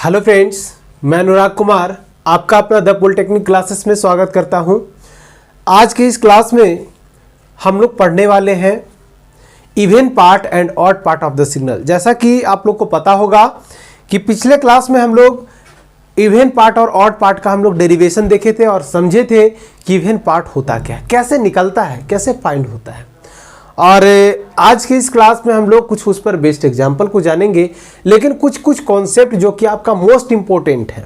Hello friends, मैं अनुराग कुमार आपका अपना द पॉलिटेक्निक क्लासेस में स्वागत करता हूं। आज के इस क्लास में हम लोग पढ़ने वाले हैं even part and odd part of the signal. जैसा कि आप लोग को पता होगा कि पिछले क्लास में हम लोग इवन पार्ट और ऑड पार्ट का हम लोग डेरिवेशन देखे थे और समझे थे कि इवन पार्ट होता क्या है, कैसे निकलता है, कैसे फाइंड होता है। और आज के इस क्लास में हम लोग कुछ उस पर बेस्ड एग्जाम्पल को जानेंगे, लेकिन कुछ कॉन्सेप्ट जो कि आपका मोस्ट इंपॉर्टेंट है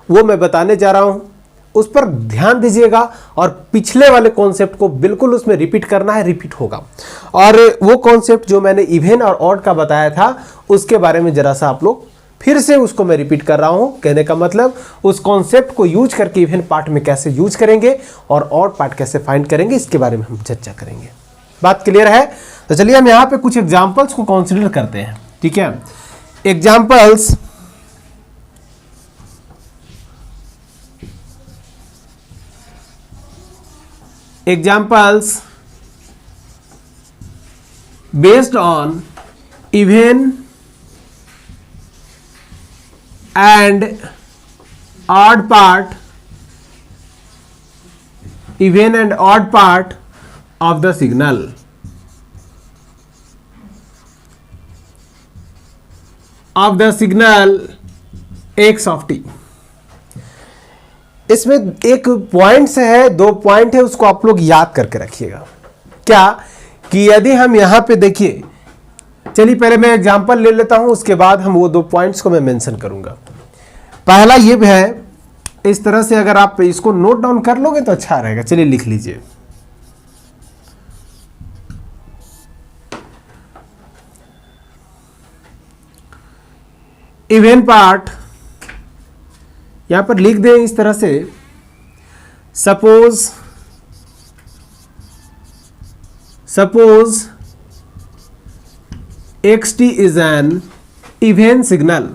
वो मैं बताने जा रहा हूं, उस पर ध्यान दीजिएगा और पिछले वाले कॉन्सेप्ट को बिल्कुल उसमें रिपीट करना है, रिपीट होगा। और वो कॉन्सेप्ट जो मैंने इवन और ऑड का बताया था उसके बारे में जरा सा आप लोग फिर से उसको मैं रिपीट कर रहा हूं। कहने का मतलब उस कॉन्सेप्ट को यूज करके इवन पार्ट में कैसे यूज करेंगे और ऑड पार्ट कैसे फाइंड करेंगे, इसके बारे में हम चर्चा करेंगे। बात क्लियर है? तो चलिए हम यहां पे कुछ एग्जांपल्स को कंसीडर करते हैं। ठीक है, examples based on even and odd part, even and odd part of the signal। of the signal x of t। इसमें एक पॉइंट से है, दो पॉइंट है, उसको आप लोग याद करके रखिएगा। क्या कि यदि हम यहां पे देखिए, चलिए पहले मैं एग्जांपल ले लेता हूं, उसके बाद हम वो दो पॉइंट्स को मैं मेंशन करूंगा। पहला ये भी है, इस तरह से अगर आप इसको नोट डाउन कर लोगे तो अच्छा रहेगा। चलिए लिख लीजिए, इवन पार्ट यहां पर लिख दें इस तरह से, suppose xt is an even signal.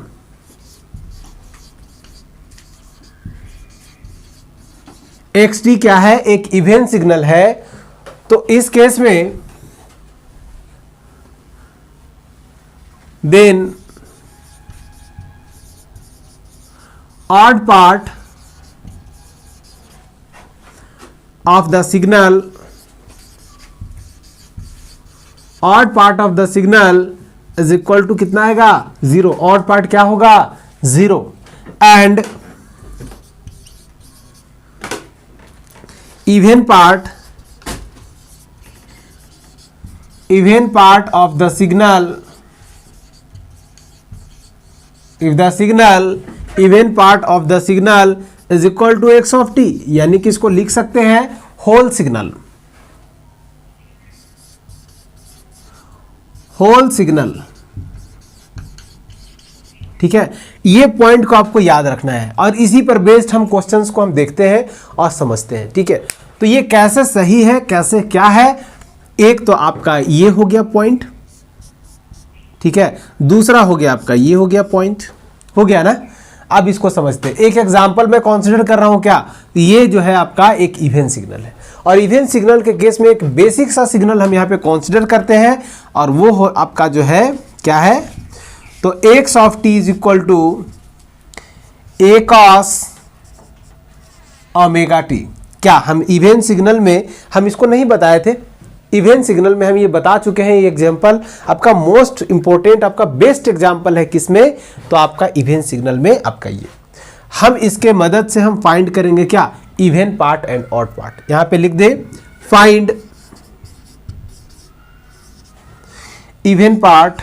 xt क्या है? एक इवन सिग्नल है। तो इस केस में then odd part of the signal, odd part of the signal is equal to कितना आएगा? 0। odd part क्या होगा? 0। and even part of the signal, if the signal even part of the signal is equal to X of T, यानी कि इसको लिख सकते हैं होल सिग्नल। ठीक है, ये पॉइंट को आपको याद रखना है और इसी पर बेस्ड हम क्वेश्चंस को हम देखते हैं और समझते हैं। ठीक है, तो ये कैसे सही है, कैसे क्या है, एक तो आपका ये हो गया पॉइंट। ठीक है, दूसरा हो गया आपका ये हो गया पॉइंट, हो गया ना। अब इसको समझते हैं। एक एग्जांपल मैं कंसीडर कर रहा हूं, क्या ये जो है आपका एक इवन सिग्नल है और इवन सिग्नल के केस में एक बेसिक सा सिग्नल हम यहां पे कंसीडर करते हैं और वो हो आपका जो है क्या है? तो x of t is equal to a cos omega t। क्या हम इवन सिग्नल में हम इसको नहीं बताए थे? इवन सिग्नल में हम ये बता चुके हैं। ये एग्जांपल आपका मोस्ट इंपॉर्टेंट, आपका बेस्ट एग्जांपल है किसमें? तो आपका इवन सिग्नल में आपका ये हम इसके मदद से हम फाइंड करेंगे क्या? Even part and odd part. यहां पे लिख दे फाइंड इवन पार्ट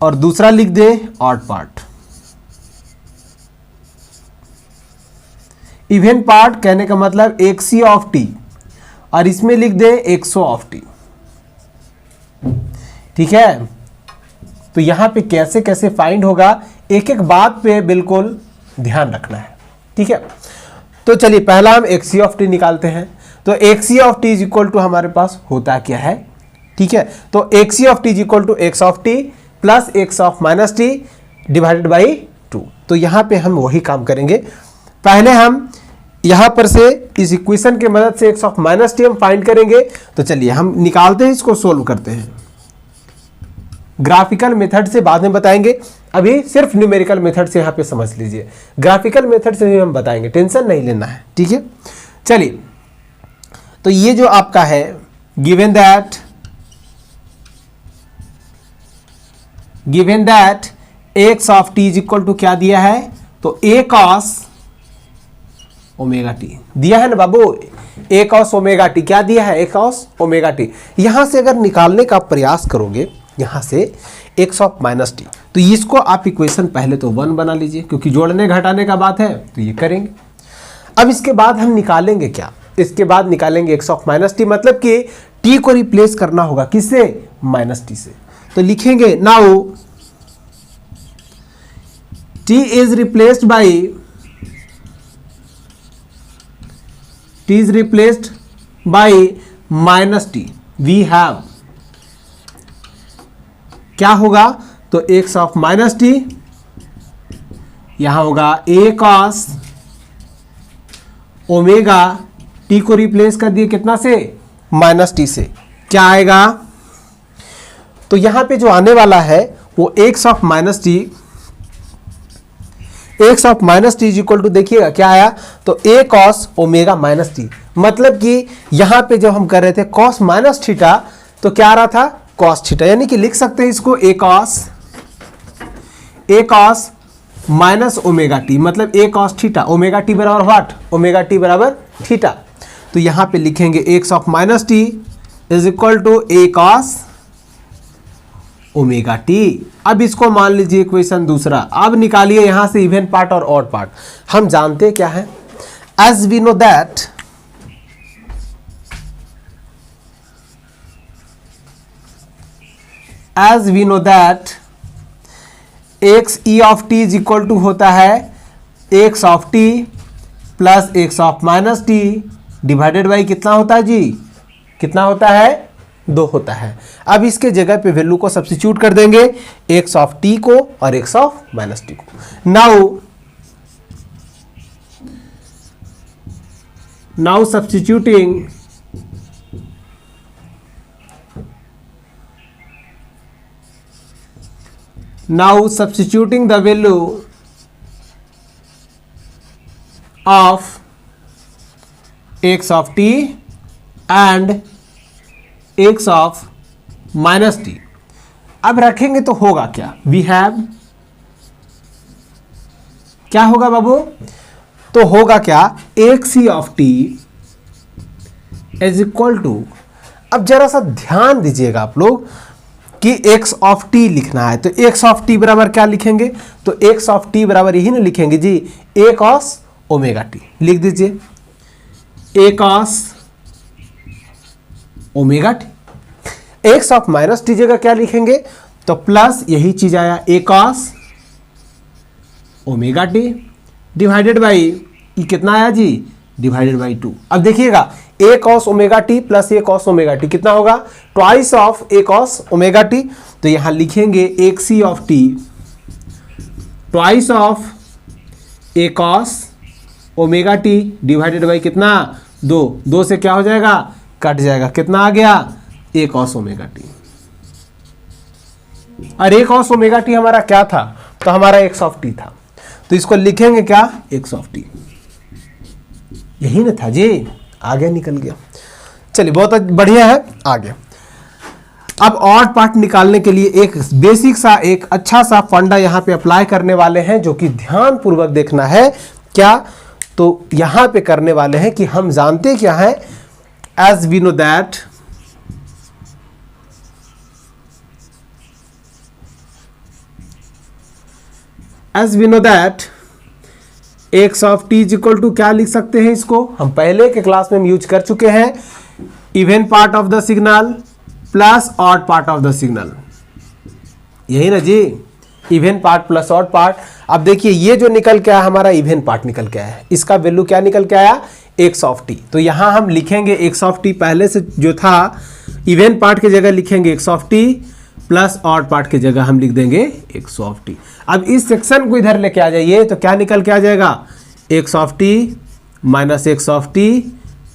और दूसरा लिख दे ऑड पार्ट। इवन पार्ट कहने का मतलब xc ऑफ t और इसमें लिख दे xo ऑफ t। ठीक है, तो यहां पे कैसे कैसे फाइंड होगा, एक एक बात पे बिल्कुल ध्यान रखना है। ठीक है, तो चलिए पहला हम xc ऑफ t निकालते हैं। तो xc of t is equal to हमारे पास होता क्या है? ठीक है, तो xc of t is equal to x of t plus x of minus t divided by 2। तो यहां पे हम वही काम करेंगे। पहले हम यहां पर से इस इक्वेशन के मदद से x ऑफ माइनस टी हम फाइंड करेंगे। तो चलिए हम निकालते हैं, इसको सोल्व करते हैं। ग्राफिकल मेथड से बाद में बताएंगे, अभी सिर्फ न्यूमेरिकल मेथड से यहाँ पे समझ लीजिए। ग्राफिकल मेथड से भी हम बताएंगे, टेंशन नहीं लेना है, ठीक है। चलिए, तो ये जो आपका है given that x of t is equal to क्या दिया है, तो a cos ओमेगा टी दिया है ना बाबू, a cos ओमेगा टी क्या दिया है, a cos ओमेगा टी। यहां से अगर निकालने का प्रयास करोगे यहां से x ऑफ माइनस टी, तो इसको आप इक्वेशन पहले तो 1 बना लीजिए, क्योंकि जोड़ने घटाने का बात है तो ये करेंगे। अब इसके बाद हम निकालेंगे क्या, इसके बाद निकालेंगे x ऑफ माइनस टी, मतलब कि t को रिप्लेस करना होगा किससे, माइनस टी से। तो लिखेंगे now t is replaced by minus t, we have क्या होगा, तो x ऑफ माइनस टी यहां होगा a cos ओमेगा t को रिप्लेस कर दिए कितना से, माइनस टी से, क्या आएगा, तो यहां पे जो आने वाला है वो x of minus T, x of minus T is equal to देखिएगा क्या आया, तो a cos omega minus T, मतलब कि यहां पे जब हम कर रहे थे cos माइनस थीटा तो क्या आ रहा था, cos थीटा, यानी कि लिख सकते हैं इसको a cos minus omega T, मतलब a cos theta, omega T बराबर व्हाट, ओमेगा टी बराबर थीटा। तो यहां पे लिखेंगे x of minus T is equal to a cos omega T. अब इसको मान लीजिए इक्वेशन दूसरा, अब निकालिए यहां से इवन पार्ट और ऑड पार्ट। हम जानते क्या है, as we know that X E of T is equal to होता है X of T plus X of minus T divided by कितना होता है जी, कितना होता है, 2 होता है। अब इसके जगह पे वैल्यू को सब्स्टिट्यूट कर देंगे, एक्स ऑफ टी को और एक्स ऑफ माइनस टी को। Now substituting the value of x of T and x of minus T, अब रखेंगे तो होगा क्या, वी हैव, क्या होगा बाबू, तो होगा क्या, X E of T is equal to, अब जरा सा ध्यान दीजिएगा आप लोग कि एक्स ऑफ टी लिखना है, तो एक्स ऑफ टी बराबर क्या लिखेंगे, तो एक्स ऑफ टी बराबर यही ना लिखेंगे जी, ए कॉस ओमेगा टी, लिख दीजिए A cos omega T. X of minus T जगह क्या लिखेंगे, तो प्लस यही चीज आया A cos omega T divided by ये कितना आया जी, डिवाइडेड बाई 2। अब देखिएगा A cos omega T plus A cos omega T कितना होगा, twice of A cos omega T, तो यहां लिखेंगे एक C of T twice of A cos omega T divided by कितना 2, 2 से क्या हो जाएगा, कट जाएगा, कितना आ गया ए कॉस ओमेगा टी। और ए कॉस ओमेगा टी हमारा क्या था, तो हमारा एक्स ऑफ टी था, तो इसको लिखेंगे क्या, एक्स ऑफ टी, यही ना था जी, आगे निकल गया। चलिए बहुत बढ़िया है, आगे। अब ऑड पार्ट निकालने के लिए एक बेसिक सा एक अच्छा सा फंडा यहां पे अप्लाई करने वाले हैं, जो कि ध्यान पूर्वक देखना है। क्या, तो यहां पे करने वाले हैं कि हम जानते क्या है, as we know that X of T is equal to क्या लिख सकते हैं, इसको हम पहले के क्लास में यूज कर चुके हैं, even part of the signal plus odd part of the signal, यही ना जी, even part plus odd part. अब देखिए ये जो निकल के आया हमारा इवन पार्ट निकल के आया है, इसका वैल्यू क्या निकल के आया, एक्स ऑफ टी, तो यहां हम लिखेंगे एक्स ऑफ टी, पहले से जो था इवन पार्ट की जगह लिखेंगे x of T plus odd part की जगह हम लिख देंगे एक्स ऑफ टी। अब इस सेक्शन को इधर लेके आ जाइए, तो क्या निकल के आ जाएगा, X of T minus X of T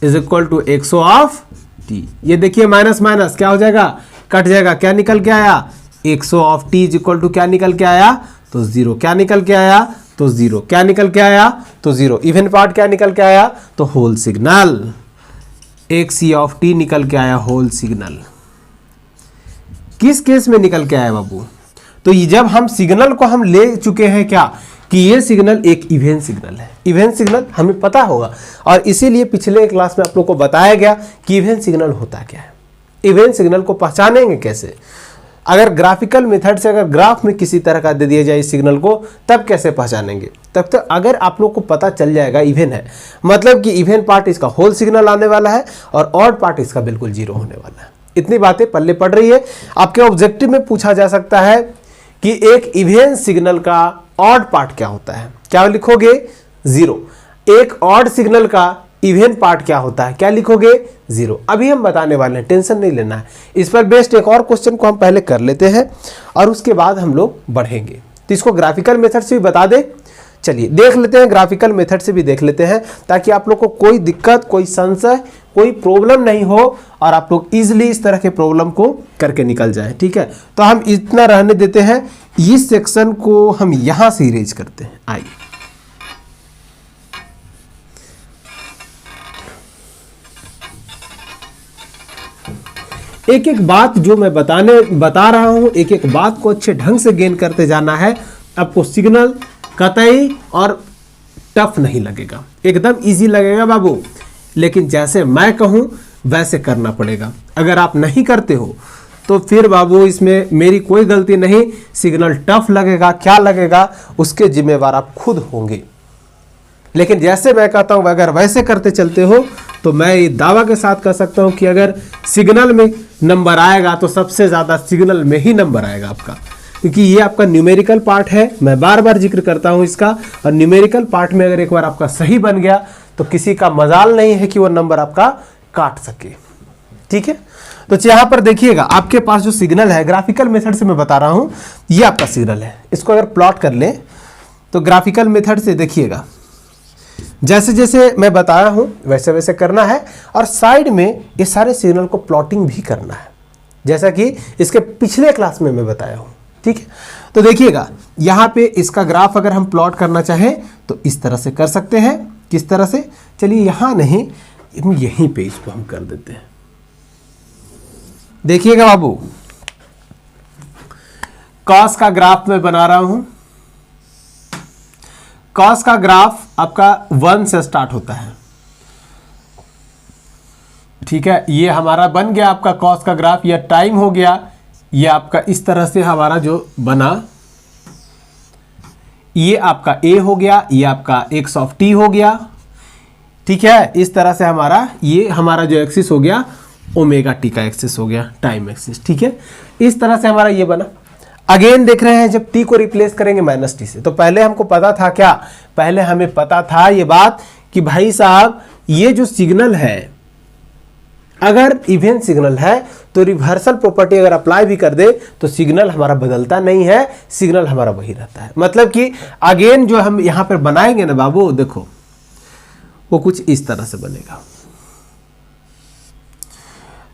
is equal to X of T. ये देखिए माइनस माइनस क्या हो जाएगा, कट जाएगा, क्या निकल के आया, 100 of T is equal to क्या निकल के आया, तो 0। क्या निकल के आया, तो 0। क्या निकल के आया, तो 0। इवन पार्ट क्या निकल के आया, तो whole signal. 1 C of T निकल के आया होल सिग्नल। किस केस में निकल के आया बाबू, तो ये जब हम सिग्नल को हम ले चुके हैं क्या, कि ये सिग्नल एक इवेंट सिग्नल है। इवेंट सिग्नल हमें पता होगा, और इसीलिए पिछले क्लास में आप लोग को बताया गया कि इवेंट सिग्नल होता क्या है। इवेंट सिग्नल को पहचानेंगे कैसे, अगर ग्राफिकल मेथड से अगर ग्राफ में किसी तरह का दे दिया जाए इस सिग्नल को, तब कैसे पहचानेंगे, तब तक अगर आप लोग को पता चल जाएगा इवेंट है, मतलब कि इवेंट पार्ट इसका होल सिग्नल आने वाला है और ऑड पार्ट इसका बिल्कुल 0 होने वाला है। इतनी बातें पल्ले पड़ रही है। आपके ऑब्जेक्टिव में पूछा जा सकता है कि एक इवेंट सिग्नल का ऑड पार्ट क्या होता है, क्या लिखोगे, 0। एक ऑड सिग्नल का इवेंट पार्ट क्या होता है, क्या लिखोगे, 0। अभी हम बताने वाले हैं, टेंशन नहीं लेना है। इस पर बेस्ड एक और क्वेश्चन को हम पहले कर लेते हैं और उसके बाद हम लोग बढ़ेंगे। तो इसको ग्राफिकल मेथड से भी बता दे, चलिए देख लेते हैं, ग्राफिकल मेथड से भी देख लेते हैं, ताकि आप लोग को कोई दिक्कत, कोई संशय, कोई प्रॉब्लम नहीं हो और आप लोग इजीली इस तरह के प्रॉब्लम को करके निकल जाए। ठीक है, तो हम इतना रहने देते हैं, इस सेक्शन को हम यहां से इरेज करते हैं। आइए, एक एक बात जो मैं बता रहा हूं, एक एक बात को अच्छे ढंग से गेन करते जाना है। आपको सिग्नल कतई और टफ नहीं लगेगा, एकदम इजी लगेगा बाबू, लेकिन जैसे मैं कहूं वैसे करना पड़ेगा। अगर आप नहीं करते हो तो फिर बाबू इसमें मेरी कोई गलती नहीं, सिग्नल टफ लगेगा, क्या लगेगा, उसके जिम्मेवार आप खुद होंगे। लेकिन जैसे मैं कहता हूं अगर वैसे करते चलते हो तो मैं ये दावा के साथ कह सकता हूं कि अगर सिग्नल में नंबर आएगा तो सबसे ज़्यादा सिग्नल में ही नंबर आएगा आपका, क्योंकि ये आपका न्यूमेरिकल पार्ट है। मैं बार बार जिक्र करता हूं इसका, और न्यूमेरिकल पार्ट में अगर एक बार आपका सही बन गया तो किसी का मजाल नहीं है कि वो नंबर आपका काट सके। ठीक है, तो यहां पर देखिएगा, आपके पास जो सिग्नल है, ग्राफिकल मेथड से मैं बता रहा हूं, ये आपका सिग्नल है। इसको अगर प्लॉट कर लें तो ग्राफिकल मेथड से देखिएगा, जैसे जैसे मैं बताया हूं वैसे वैसे करना है, और साइड में ये सारे सिग्नल को प्लॉटिंग भी करना है, जैसा कि इसके पिछले क्लास में मैं बताया हूं। ठीक है, तो देखिएगा यहां पे इसका ग्राफ अगर हम प्लॉट करना चाहें तो इस तरह से कर सकते हैं। किस तरह से, चलिए यहां नहीं, यहीं पे इसको हम कर देते हैं। देखिएगा बाबू, कॉस का ग्राफ मैं बना रहा हूं। कॉस का ग्राफ आपका 1 से स्टार्ट होता है। ठीक है, ये हमारा बन गया आपका कॉस का ग्राफ, या टाइम हो गया, ये आपका इस तरह से हमारा जो बना, ये आपका ए हो गया, ये आपका एक्स ऑफ टी हो गया। ठीक है, इस तरह से हमारा ये हमारा जो एक्सिस हो गया ओमेगा टी का एक्सिस हो गया, टाइम एक्सिस। ठीक है, इस तरह से हमारा ये बना। अगेन देख रहे हैं जब टी को रिप्लेस करेंगे माइनस टी से, तो पहले हमको पता था क्या, पहले हमें पता था ये बात कि भाई साहब ये जो सिग्नल है, अगर इवेंट सिग्नल है तो रिवर्सल प्रॉपर्टी अगर अप्लाई भी कर दे तो सिग्नल हमारा बदलता नहीं है, सिग्नल हमारा वही रहता है। मतलब कि अगेन जो हम यहां पर बनाएंगे ना बाबू, देखो वो कुछ इस तरह से बनेगा।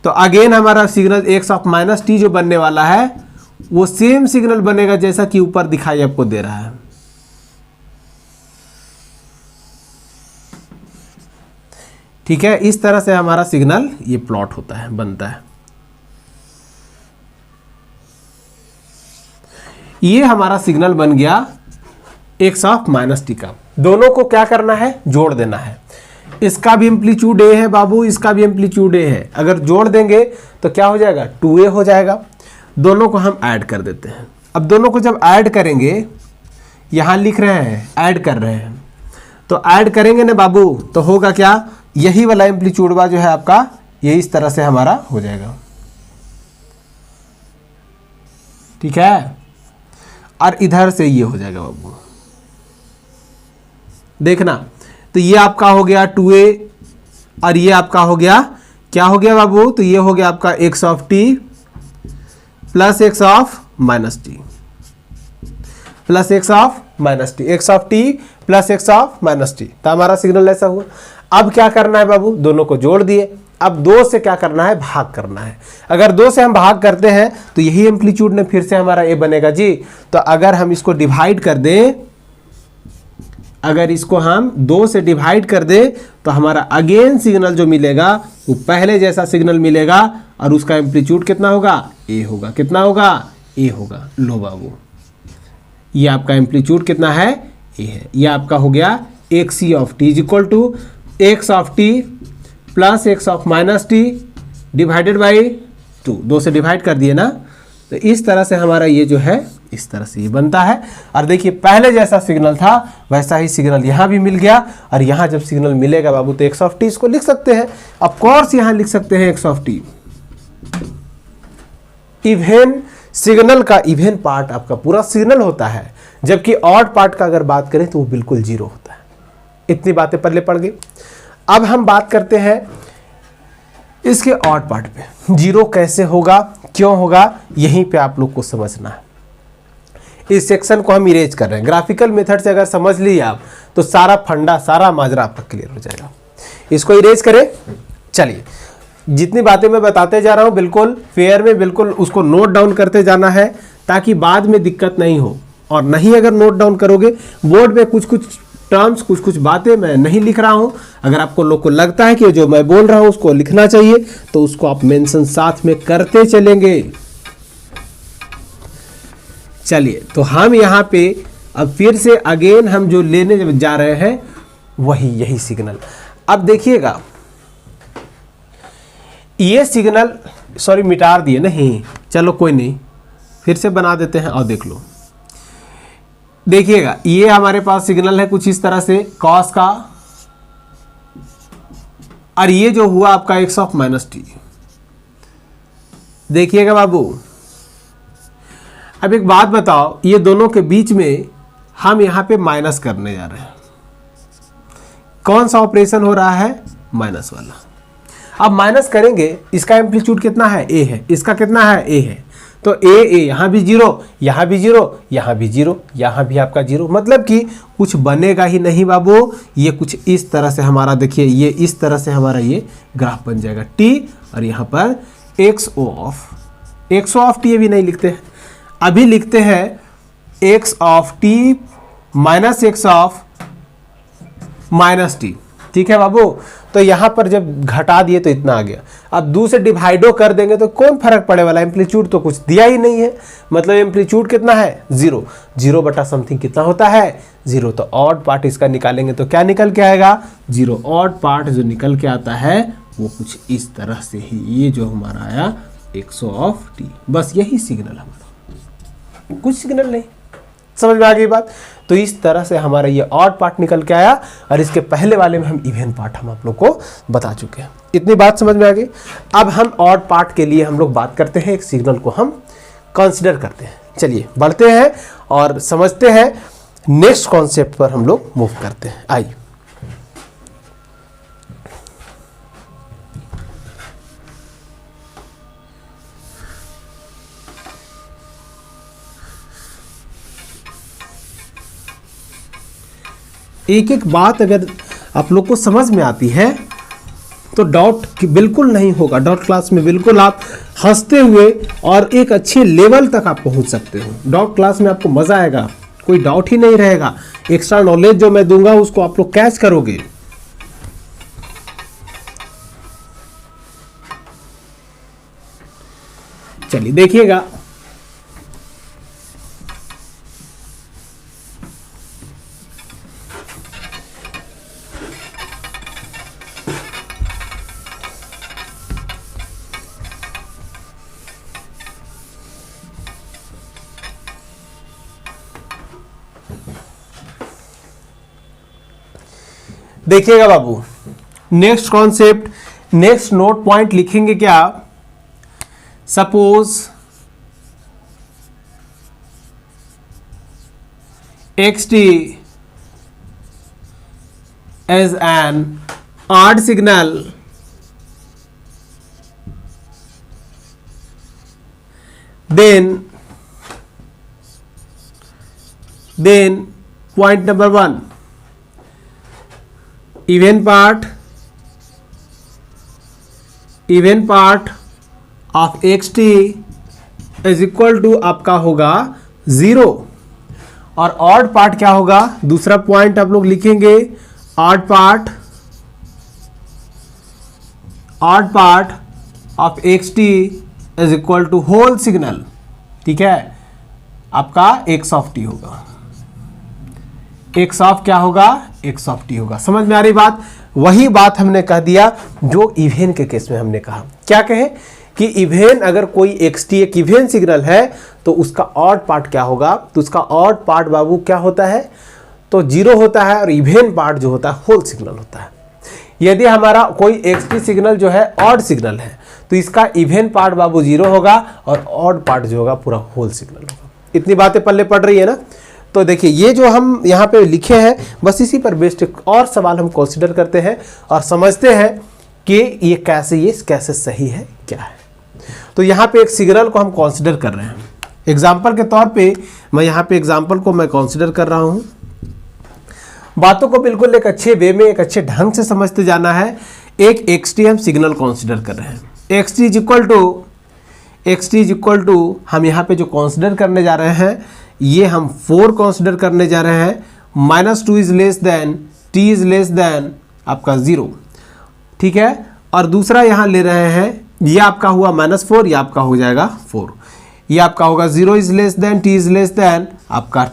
तो अगेन हमारा signal x of minus T जो बनने वाला है वो सेम सिग्नल बनेगा जैसा कि ऊपर दिखाई आपको दे रहा है। ठीक है, इस तरह से हमारा सिग्नल ये प्लॉट होता है, बनता है। ये हमारा सिग्नल बन गया एक्स ऑफ माइनस टी का। दोनों को क्या करना है, जोड़ देना है। इसका भी एम्पलीट्यूड ए है बाबू, इसका भी एम्पलीट्यूड ए है। अगर जोड़ देंगे तो क्या हो जाएगा, 2a हो जाएगा। दोनों को हम ऐड कर देते हैं। अब दोनों को जब ऐड करेंगे, यहां लिख रहे हैं ऐड कर रहे हैं, तो ऐड करेंगे ना बाबू, तो होगा क्या, यही वाला एम्पलीट्यूड जो है आपका, ये इस तरह से हमारा हो जाएगा। ठीक है, और इधर से ये हो जाएगा बाबू, देखना। तो ये आपका हो गया 2a और ये आपका हो गया, क्या हो गया बाबू, तो ये हो गया आपका X of T plus X of minus T, plus X of minus T, X of T plus X of minus T. तो हमारा सिग्नल ऐसा हुआ। अब क्या करना है बाबू, दोनों को जोड़ दिए। अब 2 से क्या करना है, भाग करना है। अगर 2 से हम भाग करते हैं तो यही एम्पलीट्यूड ने फिर से हमारा ए बनेगा जी। तो अगर हम इसको डिवाइड कर दें, अगर इसको हम 2 से डिवाइड कर दें तो हमारा अगेन सिग्नल जो मिलेगा वो पहले जैसा सिग्नल मिलेगा और उसका एम्पलीट्यूड कितना होगा, ए होगा। कितना होगा, ए होगा। लो बाबू, ये आपका एम्पलीट्यूड कितना है, ए है। ये आपका हो गया X C of T is equal to X of T plus X of minus T divided by 2। 2 से डिवाइड कर दिए ना, तो इस तरह से हमारा ये जो है इस तरह से ये बनता है। और देखिए पहले जैसा सिग्नल था वैसा ही सिग्नल यहाँ भी मिल गया। और यहाँ जब सिग्नल मिलेगा बाबू तो एक्स ऑफ टी इसको लिख सकते हैं, ऑफ कोर्स यहाँ लिख सकते हैं x of T. Even signal का इवेन पार्ट आपका पूरा सिग्नल होता है, जबकि ऑड पार्ट का अगर बात करें तो वो बिल्कुल जीरो होता है। इतनी बातें पल्ले पड़ गई। अब हम बात करते हैं इसके ऑड पार्ट पे। जीरो कैसे होगा, क्यों होगा, यहीं पे आप लोग को समझना है। इस सेक्शन को हम इरेज कर रहे हैं। ग्राफिकल मेथड से अगर समझ लिए आप तो सारा फंडा, सारा माजरा आपका क्लियर हो जाएगा। इसको इरेज करें। चलिए, जितनी बातें मैं बताते जा रहा हूं बिल्कुल फेयर में, बिल्कुल उसको नोट डाउन करते जाना है ताकि बाद में दिक्कत नहीं हो। और नहीं अगर नोट डाउन करोगे, बोर्ड में कुछ कुछ टर्म्स, कुछ कुछ बातें मैं नहीं लिख रहा हूं, अगर आपको लोग को लगता है कि जो मैं बोल रहा हूं उसको लिखना चाहिए तो उसको आप मेंशन साथ में करते चलेंगे। चलिए, तो हम यहाँ पे अब फिर से अगेन हम जो लेने जा रहे हैं वही यही सिग्नल। अब देखिएगा ये सिग्नल, सॉरी मिटा दिए नहीं, चलो कोई नहीं, फिर से बना देते हैं और देख लो। देखिएगा ये हमारे पास सिग्नल है कुछ इस तरह से कॉस का, और ये जो हुआ आपका एक्स ऑफ माइनस टी। देखिएगा बाबू, अब एक बात बताओ, ये दोनों के बीच में हम यहां पे माइनस करने जा रहे हैं। कौन सा ऑपरेशन हो रहा है, माइनस वाला। अब माइनस करेंगे, इसका एम्पलीट्यूड कितना है, ए है, इसका कितना है, ए है, तो ए यहां भी जीरो, यहां भी जीरो, यहां भी जीरो, यहां भी आपका जीरो, मतलब कि कुछ बनेगा ही नहीं बाबू। ये कुछ इस तरह से हमारा, देखिए ये इस तरह से हमारा ये ग्राफ बन जाएगा टी, और यहां पर एक्स ऑफ टी भी नहीं लिखते हैं, अभी लिखते हैं x of T minus X of minus T. ठीक है बाबू, तो यहां पर जब घटा दिए तो इतना आ गया। अब 2 से डिवाइडो कर देंगे तो कौन फर्क पड़े वाला, एम्पलीट्यूड तो कुछ दिया ही नहीं है, मतलब एम्पलीट्यूड कितना है, जीरो। जीरो बटा समथिंग कितना होता है, जीरो। तो ऑड पार्ट इसका निकालेंगे तो क्या निकल के आएगा, जीरो। ऑड पार्ट जो निकल के आता है वो कुछ इस तरह से ही, ये जो हमारा आया एक्स ऑफ टी, बस यही सिग्नल हमारा, कुछ सिग्नल नहीं। समझ में आ गई बात। तो इस तरह से हमारा ये ऑड पार्ट निकल के आया, और इसके पहले वाले में हम इवन पार्ट हम आप लोग को बता चुके हैं। इतनी बात समझ में आ गई। अब हम ऑड पार्ट के लिए हम लोग बात करते हैं, एक सिग्नल को हम कंसिडर करते हैं। चलिए बढ़ते हैं और समझते हैं, नेक्स्ट कॉन्सेप्ट पर हम लोग मूव करते हैं। आइए, एक एक बात अगर आप लोग को समझ में आती है तो डाउट बिल्कुल नहीं होगा। डाउट क्लास में बिल्कुल आप हंसते हुए और एक अच्छे लेवल तक आप पहुंच सकते हो। डाउट क्लास में आपको मजा आएगा, कोई डाउट ही नहीं रहेगा। एक्स्ट्रा नॉलेज जो मैं दूंगा उसको आप लोग कैच करोगे। चलिए देखिएगा, देखिएगा बाबू, next concept, next note point लिखेंगे क्या, suppose xt as an odd signal, then point number 1, even part even part of X T is equal to आपका होगा 0 और ऑड पार्ट क्या होगा, दूसरा पॉइंट आप लोग लिखेंगे, odd part of X T is equal to whole signal, ठीक है, आपका एक्स ऑफ टी होगा, एक्स ऑफ क्या होगा, एक्स ऑफ टी होगा। समझ में आ रही बात? वही बात हमने कह दिया जो इवेन के केस में हमने कहा। क्या कहे कि इवेन अगर कोई एक्स टी एक इवेन सिग्नल है तो उसका ऑड पार्ट क्या होगा, तो उसका ऑड पार्ट बाबू क्या होता है, तो 0 होता है और इवेन पार्ट जो होता है होल सिग्नल होता है। यदि हमारा कोई एक्स टी सिग्नल जो है ऑड सिग्नल है तो इसका इवेन पार्ट बाबू 0 होगा और ऑड पार्ट जो होगा पूरा होल सिग्नल होगा। इतनी बातें पल्ले पड़ रही है ना? तो देखिए ये जो हम यहाँ पे लिखे हैं बस इसी पर बेस्ड और सवाल हम कंसीडर करते हैं और समझते हैं कि ये कैसे सही है, क्या है। तो यहाँ पे एक सिग्नल को हम कंसीडर कर रहे हैं एग्जाम्पल के तौर पे। मैं यहाँ पे एग्जाम्पल को मैं कंसीडर कर रहा हूँ। बातों को बिल्कुल एक अच्छे वे में, एक अच्छे ढंग से समझते जाना है। एक एक्स टी हम सिग्नल कंसीडर कर रहे हैं। X T is equal to हम यहाँ पे जो कंसीडर करने जा रहे हैं ये हम 4 कंसीडर करने जा रहे हैं। -2 is less than, t is less than आपका 0, ठीक है। और दूसरा यहाँ ले रहे हैं, ये आपका हुआ -4, ये आपका हो जाएगा 4, ये आपका होगा 0 is less than, t is less than आपका,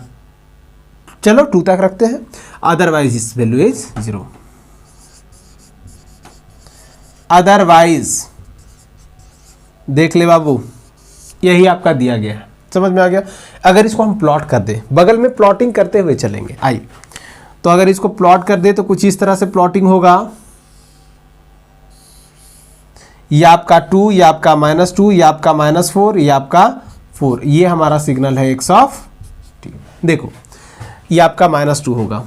चलो 2 तक रखते हैं, अदरवाइज इस वैल्यू इज 0। अदरवाइज देख ले बाबू, यही आपका दिया गया है, समझ में आ गया। अगर इसको हम प्लॉट कर दें, बगल में प्लॉटिंग करते हुए चलेंगे, आइए। तो अगर इसको प्लॉट कर दे तो कुछ इस तरह से प्लॉटिंग होगा, ये आपका 2, ये आपका -2, ये आपका -4, ये आपका 4, ये हमारा सिग्नल है एक्स ऑफ टी। देखो ये आपका -2 होगा,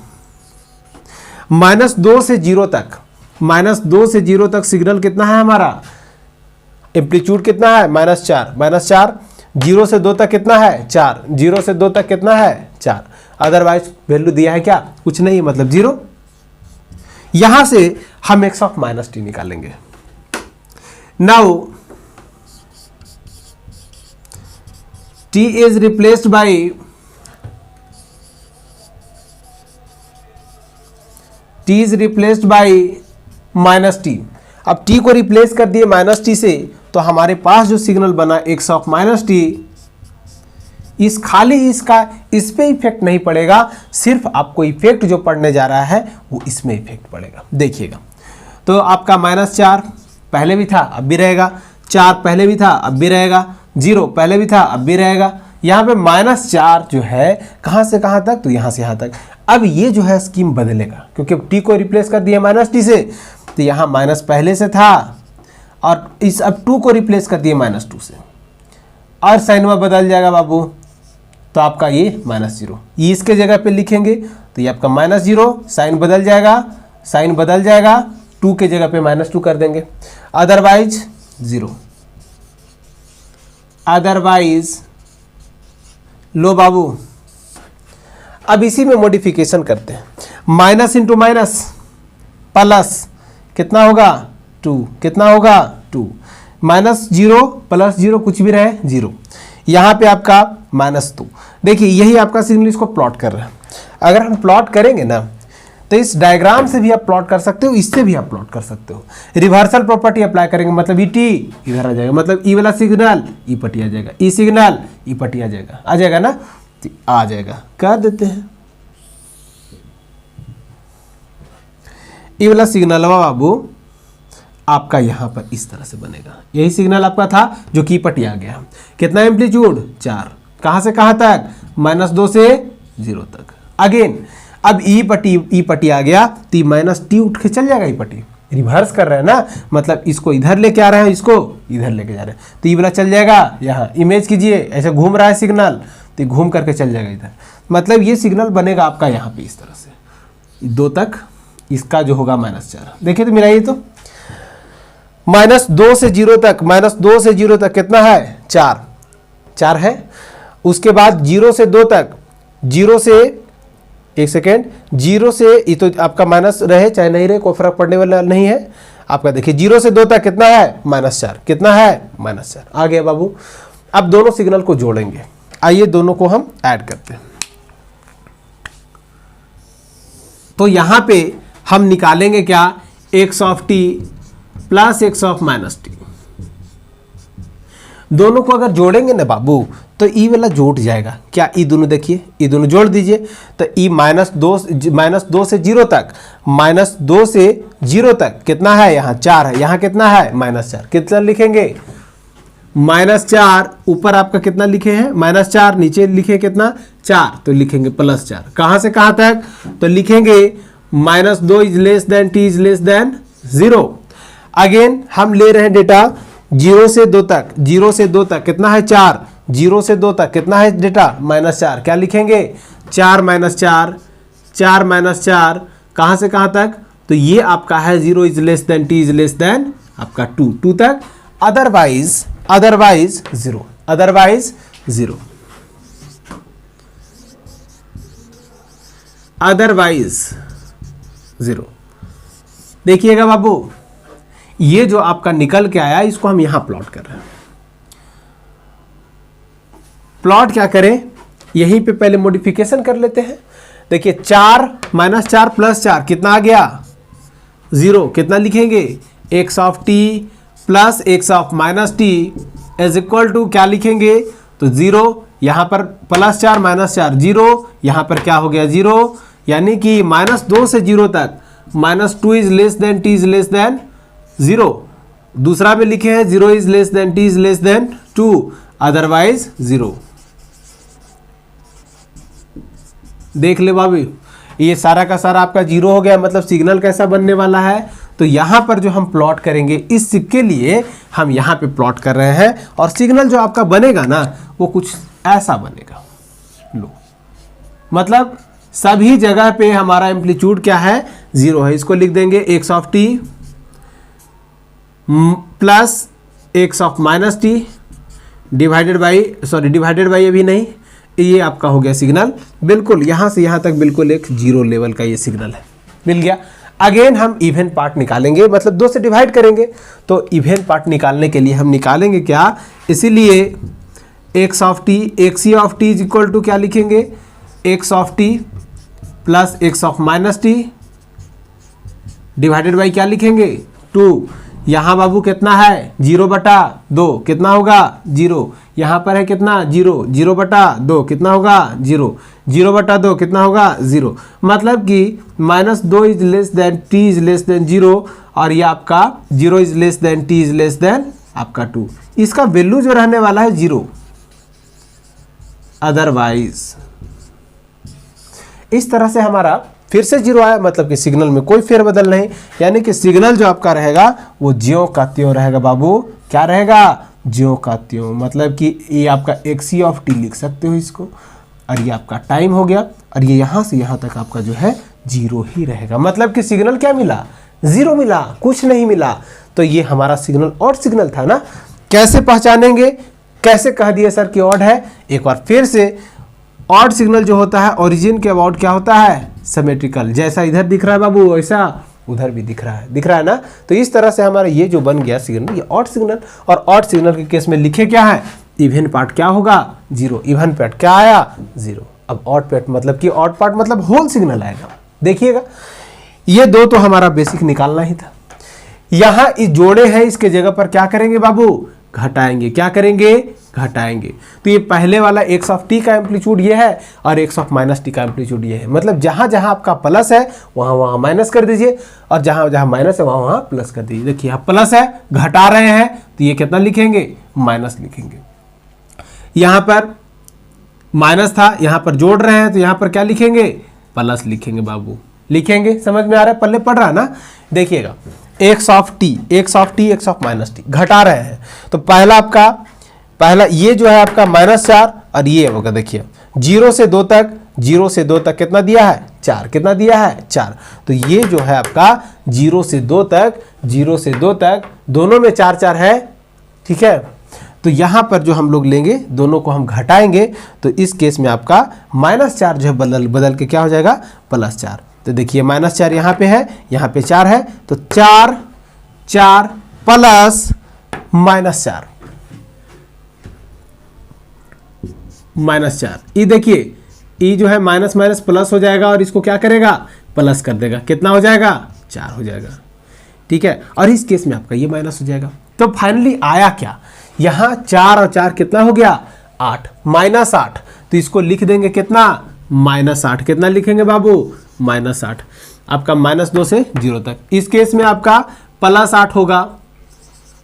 -2 से 0 तक, -2 से 0 तक सिग्नल कितना है हमारा, एम्पलीट्यूड कितना है, -4, 0 से 2 तक कितना है, 4, 0 से 2 तक कितना है, 4। अदरवाइज वैल्यू दिया है क्या, कुछ नहीं, मतलब 0। यहां से हम एक्स ऑफ -t निकालेंगे। Now t is replaced by -t। अब t को रिप्लेस कर दिए -t से, तो हमारे पास जो सिग्नल बना x ऑफ -t, इस खाली इसका इस पे इफेक्ट नहीं पड़ेगा, सिर्फ आपको इफेक्ट जो पड़ने जा रहा है वो इसमें इफेक्ट पड़ेगा। देखिएगा, तो आपका -4 पहले भी था अब भी रहेगा, 4 पहले भी था अब भी रहेगा, 0 पहले भी था अब भी रहेगा। यहाँ पे -4 जो है कहाँ से कहाँ तक, तो यहाँ से यहाँ तक। अब ये जो है स्कीम बदलेगा, क्योंकि t को रिप्लेस कर दिया -t से, तो यहाँ माइनस पहले से था और इस अब 2 को रिप्लेस कर दिए -2 से, और साइन में बदल जाएगा बाबू। तो आपका ये -0, ये इसके जगह पे लिखेंगे तो ये आपका -0, साइन बदल जाएगा, 2 के जगह पे -2 कर देंगे, अदरवाइज 0। अदरवाइज लो बाबू, अब इसी में मॉडिफिकेशन करते हैं, माइनस इंटू माइनस प्लस कितना होगा 2, कितना होगा 2, -0 + 0 कुछ भी रहे 0, यहाँ पे आपका -2। देखिए यही आपका सिग्नल, इसको प्लॉट कर रहा है। अगर हम प्लॉट करेंगे ना तो इस डायग्राम से भी आप प्लॉट कर सकते हो, इससे भी आप प्लॉट कर सकते हो। रिवर्सल प्रॉपर्टी अप्लाई करेंगे, मतलब ET इधर आ जाएगा, मतलब ई वाला सिग्नल ई पट्टी आ जाएगा, ई सिग्नल ई पट्टी आ जाएगा ना, आ जाएगा। कर देते हैं ई वाला सिग्नल बाबू आपका यहाँ पर इस तरह से बनेगा। यही सिग्नल आपका था जो की पट्टी आ गया। कितना एम्पलीट्यूड 4, कहाँ से कहाँ तक, -2 से 0 तक। अगेन अब ई पट्टी आ गया तो -t उठ के चल जाएगा, ई पट्टी रिवर्स कर रहे हैं ना, मतलब इसको इधर लेके आ रहे हैं, इसको इधर लेके जा रहे हैं, तो ये वाला चल जाएगा यहाँ। इमेज कीजिए, ऐसे घूम रहा है सिग्नल तो घूम करके चल जाएगा इधर, मतलब ये सिग्नल बनेगा आपका यहाँ पे इस तरह से 2 तक, इसका जो होगा -4। देखिए तो मिलाइए तो, -2 से 0 तक, -2 से 0 तक कितना है 4 है। उसके बाद 0 से 2 तक, 0 से 1 सेकेंड, 0 से ये तो आपका माइनस रहे चाहे नहीं रहे कोई फर्क पड़ने वाला नहीं है। आपका देखिए 0 से 2 तक कितना है -4, कितना है -4 आ गया बाबू। अब दोनों सिग्नल को जोड़ेंगे, आइए दोनों को हम ऐड करते हैं। तो यहां पे हम निकालेंगे क्या, x of t plus x of -t। दोनों को अगर जोड़ेंगे ना बाबू तो ई वाला जुड़ जाएगा क्या, ई दोनों देखिए, ई दोनों जोड़ दीजिए तो ई -2 से 0 तक, -2 से 0 तक कितना है, यहाँ 4 है, यहाँ कितना है -4, कितना लिखेंगे -4, ऊपर आपका कितना लिखे हैं -4, नीचे लिखे कितना 4, तो लिखेंगे +4। कहाँ से कहाँ तक, तो लिखेंगे -2 is less than t is less than 0। Again हम ले रहे हैं डेटा 0 से 2 तक, 0 से 2 तक कितना है 4, 0 से 2 तक कितना है डेटा -4, क्या लिखेंगे 4 -4, 4 -4, कहाँ से कहाँ तक, तो ये आपका है 0 is less than t is less than आपका 2 तक, अदरवाइज 0, अदरवाइज 0, अदरवाइज 0। देखिएगा बाबू ये जो आपका निकल के आया इसको हम यहां प्लॉट कर रहे हैं। प्लॉट क्या करें, यहीं पे पहले मॉडिफिकेशन कर लेते हैं। देखिए 4 -4 + 4 कितना आ गया 0, कितना लिखेंगे x of t plus x of -t is equal to क्या लिखेंगे, तो 0, यहां पर +4 -4 0, यहां पर क्या हो गया 0, यानी कि -2 से 0 तक -2 is less than t is less than 0। दूसरा में लिखे हैं 0 is less than t is less than 2, otherwise 0। देख ले बाबू ये सारा का सारा आपका 0 हो गया, मतलब सिग्नल कैसा बनने वाला है, तो यहां पर जो हम प्लॉट करेंगे इस के लिए हम यहां पे प्लॉट कर रहे हैं, और सिग्नल जो आपका बनेगा ना वो कुछ ऐसा बनेगा। लो मतलब सभी जगह पे हमारा एम्पलीट्यूड क्या है 0 है, इसको लिख देंगे x of t plus x of -t divided by अभी नहीं, ये आपका हो गया सिग्नल, बिल्कुल यहां से यहां तक बिल्कुल एक 0 लेवल का ये सिग्नल है, मिल गया। अगेन हम इवन पार्ट निकालेंगे, मतलब 2 से डिवाइड करेंगे, तो इवन पार्ट निकालने के लिए हम निकालेंगे क्या, इसीलिए x of t x of t is equal to क्या लिखेंगे x of t plus x of -t divided by क्या लिखेंगे 2। यहाँ बाबू कितना है 0/2, कितना होगा 0, यहाँ पर है कितना 0, 0/2 कितना होगा 0, 0/2 कितना होगा 0, मतलब कि -2 is less than t is less than 0, और ये आपका 0 is less than t is less than आपका 2। इसका वैल्यू जो रहने वाला है 0, अदरवाइज इस तरह से हमारा फिर से 0 आया, मतलब कि सिग्नल में कोई फेरबदल नहीं, यानी कि सिग्नल जो आपका रहेगा वो ज्यों का त्यों रहेगा बाबू, क्या रहेगा ज्यों का त्यों, मतलब कि ये आपका x ऑफ t लिख सकते हो इसको, और ये आपका टाइम हो गया, और ये यहाँ से यहाँ तक आपका जो है 0 ही रहेगा, मतलब कि सिग्नल क्या मिला 0 मिला, कुछ नहीं मिला। तो ये हमारा सिग्नल ऑड सिग्नल था ना। कैसे पहचानेंगे, कैसे कह दिए सर कि ऑड है, एक बार फिर से ऑड सिग्नल जो होता है ओरिजिन के अबाउट क्या होता है सिमेट्रिकल, जैसा इधर दिख रहा है बाबू वैसा उधर भी दिख रहा है ना। तो इस तरह से हमारा ये जो बन गया सिग्नल ये ऑड सिग्नल, और ऑड सिग्नल के केस में लिखे क्या है इवन पार्ट क्या होगा 0, इवन पार्ट क्या आया 0। अब ऑड पार्ट मतलब कि ऑड पार्ट मतलब होल सिग्नल आएगा। देखिएगा ये 2 तो हमारा बेसिक निकालना ही था, यहाँ इस जोड़े हैं इसके जगह पर क्या करेंगे बाबू घटाएंगे, क्या करेंगे घटाएंगे। तो ये पहले वाला x ऑफ t का एम्पलीट्यूड ये है और x ऑफ -t का एम्पलीट्यूड ये है, मतलब जहां जहां आपका प्लस है वहां वहां माइनस कर दीजिए, और जहां जहां माइनस है वहां वहां प्लस कर दीजिए। देखिए यहाँ प्लस है घटा रहे हैं तो ये कितना लिखेंगे माइनस लिखेंगे, यहाँ पर माइनस था यहाँ पर जोड़ रहे हैं तो यहाँ पर क्या लिखेंगे प्लस लिखेंगे बाबू, लिखेंगे, समझ में आ रहा है, पल्ले पड़ रहा है ना। देखिएगा x of t x of -t घटा रहे हैं, तो पहला ये जो है आपका -4 और ये होगा, देखिए 0 से 2 तक कितना दिया है 4, कितना दिया है 4। तो ये जो है आपका 0 से 2 तक दोनों में 4 है, ठीक है। तो यहाँ पर जो हम लोग लेंगे दोनों को हम घटाएंगे, तो इस केस में आपका -4 जो है बदल के क्या हो जाएगा +4। तो देखिए -4 यहाँ पे है, यहाँ पे 4 है, तो 4 4 प्लस -4, -4। ये देखिए ई जो है माइनस माइनस प्लस हो जाएगा और इसको क्या करेगा, प्लस कर देगा। कितना हो जाएगा, 4 हो जाएगा। ठीक है, और इस केस में आपका ये माइनस हो जाएगा। तो फाइनली आया क्या, यहाँ 4 और 4 कितना हो गया, 8, -8। तो इसको लिख देंगे कितना, -8। कितना लिखेंगे बाबू, -8। आपका -2 से 0 तक। इस केस में आपका +8 होगा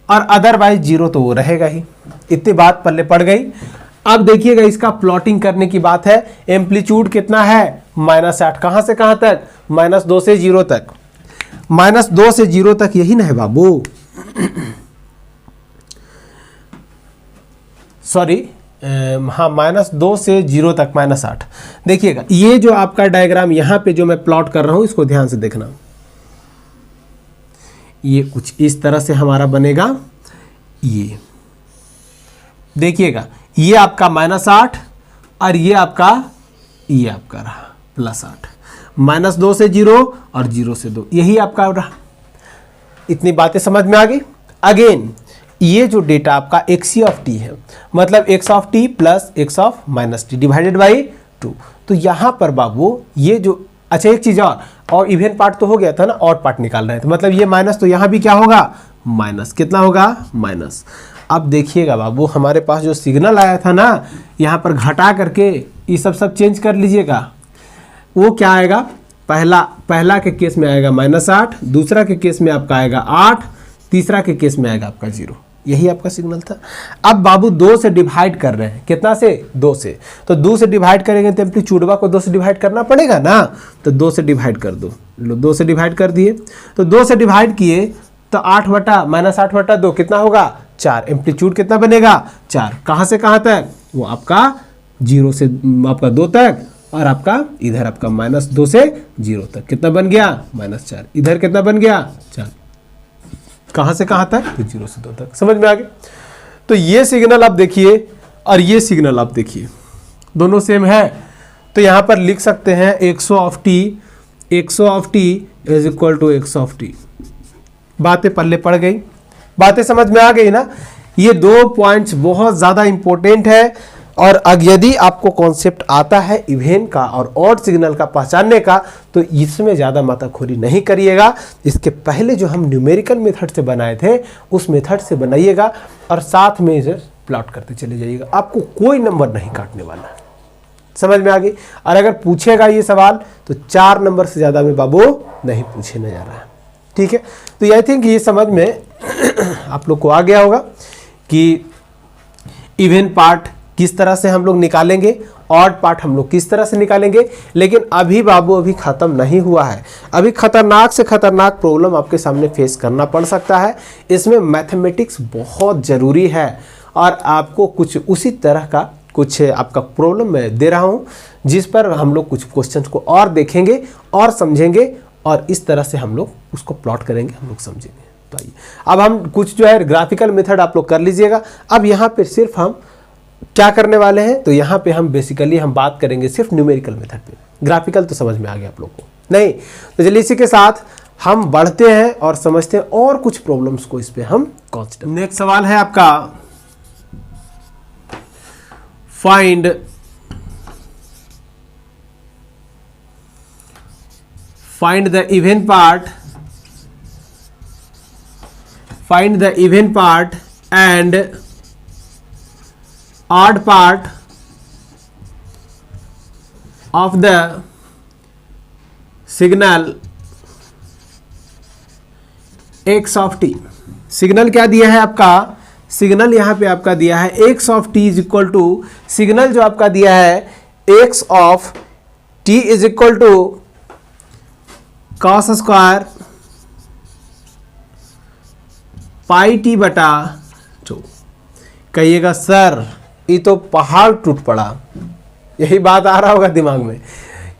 और अदरवाइज 0 तो वो रहेगा ही। इतनी बात पल्ले पड़ गई। अब देखिएगा इसका प्लॉटिंग करने की बात है। एम्पलीट्यूड कितना है, -8। कहां से कहां तक, -2 से 0 तक। -2 से 0 तक यही ना है बाबू, सॉरी, हाँ, -2 से 0 तक -8। देखिएगा ये जो आपका डायग्राम यहां पे जो मैं प्लॉट कर रहा हूं, इसको ध्यान से देखना। ये कुछ इस तरह से हमारा बनेगा। ये देखिएगा, ये आपका -8 और ये आपका रहा +8। -2 से 0 और 0 से 2, यही आपका रहा। इतनी बातें समझ में आ गई। अगेन ये जो डेटा आपका x ऑफ t है, मतलब x of t plus x of -t divided by 2। तो यहां पर बाबू ये जो, अच्छा एक चीज और इवन पार्ट तो हो गया था ना, और पार्ट निकाल रहे थे, मतलब ये माइनस, तो यहां भी क्या होगा, माइनस। कितना होगा, माइनस। अब देखिएगा बाबू, हमारे पास जो सिग्नल आया था ना, यहाँ पर घटा करके ये सब चेंज कर लीजिएगा। वो क्या आएगा, पहला के केस में आएगा -8, दूसरा के केस में आपका आएगा 8, तीसरा के केस में आएगा आपका 0। यही आपका सिग्नल था। अब बाबू 2 से डिवाइड कर रहे हैं, कितना से, 2 से। तो 2 से डिवाइड करेंगे तो एम्पलीट्यूडवा को 2 से डिवाइड करना पड़ेगा ना, तो 2 से डिवाइड कर दो। लो 2 से डिवाइड कर दिए, तो 2 से डिवाइड किए तो 8/-2 कितना होगा, 4। एम्पलीट्यूड कितना बनेगा, 4। कहां से कहां तक, वो आपका 0 से आपका 2 तक, और आपका इधर आपका -2 से 0 तक। कितना बन गया, -4। इधर कितना बन गया, 4। कहां से कहां तक, तो 0 से 2 तक। समझ में आ गया। तो ये सिग्नल आप देखिए और ये सिग्नल आप देखिए, दोनों सेम है। तो यहां पर लिख सकते हैं x of t is equal to x of t। बातें पल्ले पड़ गई, बातें समझ में आ गई ना। ये 2 पॉइंट्स बहुत ज्यादा इंपॉर्टेंट है। और यदि आपको कॉन्सेप्ट आता है इवेन का और ऑड सिग्नल का पहचानने का, तो इसमें ज़्यादा माताखोरी नहीं करिएगा। इसके पहले जो हम न्यूमेरिकल मेथड से बनाए थे, उस मेथड से बनाइएगा और साथ में इसे प्लॉट करते चले जाइएगा। आपको कोई नंबर नहीं काटने वाला। समझ में आ गई। और अगर पूछेगा ये सवाल तो 4 नंबर से ज़्यादा में बाबू नहीं पूछने जा रहा है। ठीक है, तो आई थिंक ये समझ में आप लोग को आ गया होगा कि इवन पार्ट किस तरह से हम लोग निकालेंगे, ऑड पार्ट हम लोग किस तरह से निकालेंगे। लेकिन अभी बाबू अभी ख़त्म नहीं हुआ है। अभी खतरनाक से खतरनाक प्रॉब्लम आपके सामने फेस करना पड़ सकता है। इसमें मैथमेटिक्स बहुत ज़रूरी है और आपको कुछ उसी तरह का कुछ आपका प्रॉब्लम मैं दे रहा हूँ, जिस पर हम लोग कुछ क्वेश्चंस को और देखेंगे और समझेंगे और इस तरह से हम लोग उसको प्लॉट करेंगे, हम लोग समझेंगे। तो आइए अब हम कुछ जो है ग्राफिकल मेथड आप लोग कर लीजिएगा। अब यहाँ पे सिर्फ हम क्या करने वाले हैं, तो यहाँ पे हम बेसिकली हम बात करेंगे सिर्फ न्यूमेरिकल मेथड पे। ग्राफिकल तो समझ में आ गया आप लोग को नहीं। तो चलिए इसी के साथ हम बढ़ते हैं और समझते हैं और कुछ प्रॉब्लम्स को इस पे हम कंसिडर। नेक्स्ट सवाल है आपका, find the even part and odd part of the signal x of t। Signal क्या दिया है आपका, सिग्नल यहां पे आपका दिया है x of t is equal to, signal जो आपका दिया है x of t is equal to cos square pi t बटा 2। कहिएगा सर ये तो पहाड़ टूट पड़ा, यही बात आ रहा होगा दिमाग में।